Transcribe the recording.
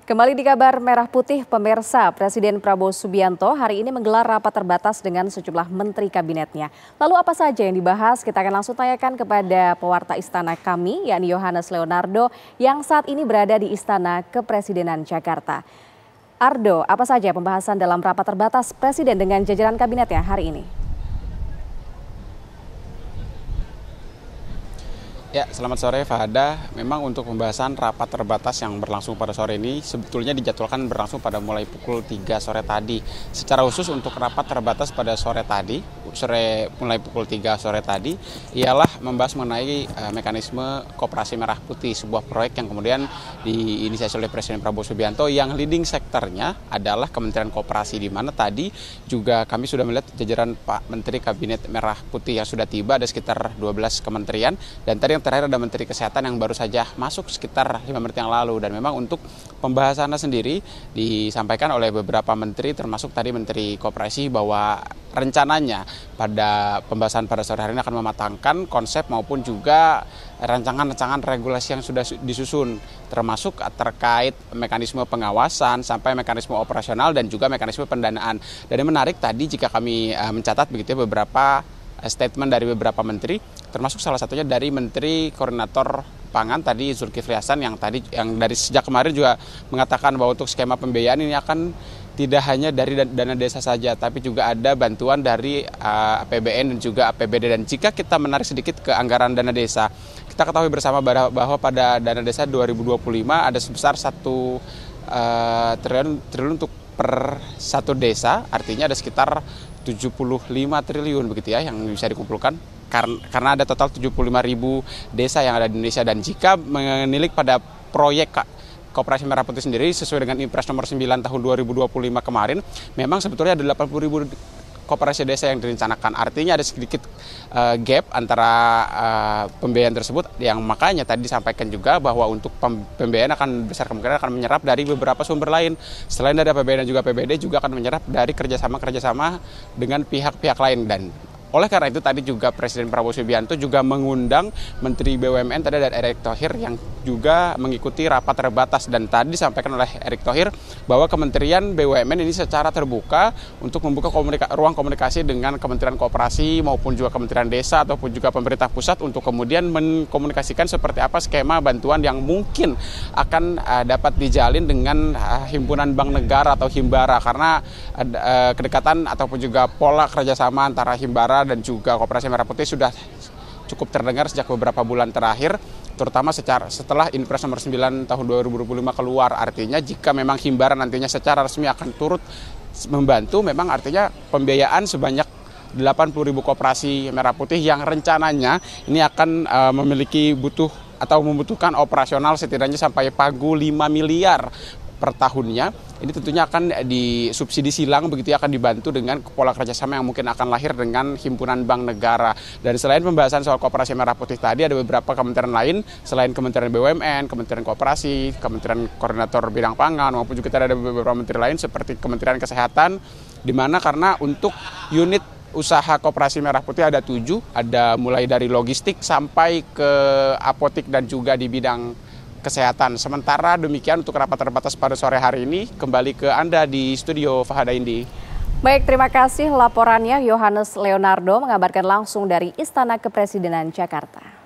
Kembali di kabar Merah Putih, pemirsa, Presiden Prabowo Subianto hari ini menggelar rapat terbatas dengan sejumlah menteri kabinetnya. Lalu apa saja yang dibahas? Kita akan langsung tanyakan kepada pewarta istana kami, yakni Yohanes Leonardo, yang saat ini berada di Istana Kepresidenan Jakarta. Ardo, apa saja pembahasan dalam rapat terbatas Presiden dengan jajaran kabinetnya hari ini? Ya, selamat sore Fahada. Memang untuk pembahasan rapat terbatas yang berlangsung pada sore ini sebetulnya dijadwalkan berlangsung pada mulai pukul 3 sore tadi. Secara khusus untuk rapat terbatas pada sore tadi, mulai pukul 3 sore tadi, ialah membahas mengenai mekanisme Koperasi Merah Putih, sebuah proyek yang kemudian diinisiasi oleh Presiden Prabowo Subianto yang leading sektornya adalah Kementerian Koperasi, di mana tadi juga kami sudah melihat jajaran Pak Menteri Kabinet Merah Putih yang sudah tiba, ada sekitar 12 kementerian, dan tadi yang terakhir ada Menteri Kesehatan yang baru saja masuk sekitar 5 menit yang lalu. Dan memang untuk pembahasannya sendiri disampaikan oleh beberapa menteri, termasuk tadi Menteri Koperasi, bahwa rencananya pada pembahasan pada sore hari ini akan mematangkan konsep maupun juga rancangan-rancangan regulasi yang sudah disusun, termasuk terkait mekanisme pengawasan sampai mekanisme operasional dan juga mekanisme pendanaan. Dan yang menarik tadi jika kami mencatat begitu ya, beberapa statement dari beberapa menteri, termasuk salah satunya dari Menteri Koordinator Pangan tadi Zulkifli Hasan yang dari sejak kemarin juga mengatakan bahwa untuk skema pembiayaan ini akan tidak hanya dari dana desa saja, tapi juga ada bantuan dari APBN dan juga APBD. Dan jika kita menarik sedikit ke anggaran dana desa, kita ketahui bersama bahwa pada dana desa 2025 ada sebesar 1 triliun untuk per satu desa, artinya ada sekitar 75 triliun begitu ya yang bisa dikumpulkan karena ada total 75.000 desa yang ada di Indonesia. Dan jika menilik pada proyek Koperasi Merah Putih sendiri sesuai dengan Impres nomor 9 tahun 2025 kemarin, memang sebetulnya ada 80.000 koperasi desa yang direncanakan. Artinya ada sedikit gap antara pembiayaan tersebut, yang makanya tadi disampaikan juga bahwa untuk pembiayaan akan besar kemungkinan akan menyerap dari beberapa sumber lain. Selain dari APBN dan juga APBD, juga akan menyerap dari kerjasama dengan pihak-pihak lain. Dan oleh karena itu tadi juga Presiden Prabowo Subianto juga mengundang Menteri BUMN tadi dari Erick Thohir yang juga mengikuti rapat terbatas. Dan tadi disampaikan oleh Erick Thohir bahwa Kementerian BUMN ini secara terbuka untuk membuka ruang komunikasi dengan Kementerian Koperasi maupun juga Kementerian Desa ataupun juga pemerintah pusat untuk kemudian mengkomunikasikan seperti apa skema bantuan yang mungkin akan dapat dijalin dengan Himpunan Bank Negara atau Himbara, karena kedekatan ataupun juga pola kerjasama antara Himbara dan juga Koperasi Merah Putih sudah cukup terdengar sejak beberapa bulan terakhir, terutama setelah Impres nomor 9 tahun 2025 keluar. Artinya jika memang Himbara nantinya secara resmi akan turut membantu, memang artinya pembiayaan sebanyak 80.000 Koperasi Merah Putih yang rencananya ini akan membutuhkan operasional setidaknya sampai pagu 5 miliar per tahunnya. Ini tentunya akan disubsidi silang begitu ya, akan dibantu dengan pola kerjasama yang mungkin akan lahir dengan Himpunan Bank Negara. Dan selain pembahasan soal Koperasi Merah Putih tadi, ada beberapa kementerian lain selain Kementerian BUMN, Kementerian Koperasi, Kementerian Koordinator Bidang Pangan, maupun juga ada beberapa menteri lain seperti Kementerian Kesehatan, di mana karena untuk unit usaha Koperasi Merah Putih ada 7, ada mulai dari logistik sampai ke apotik dan juga di bidang kesehatan. Sementara demikian untuk rapat terbatas pada sore hari ini. Kembali ke Anda di studio, Fahada Indi. Baik, terima kasih laporannya Yohanes Leonardo mengabarkan langsung dari Istana Kepresidenan Jakarta.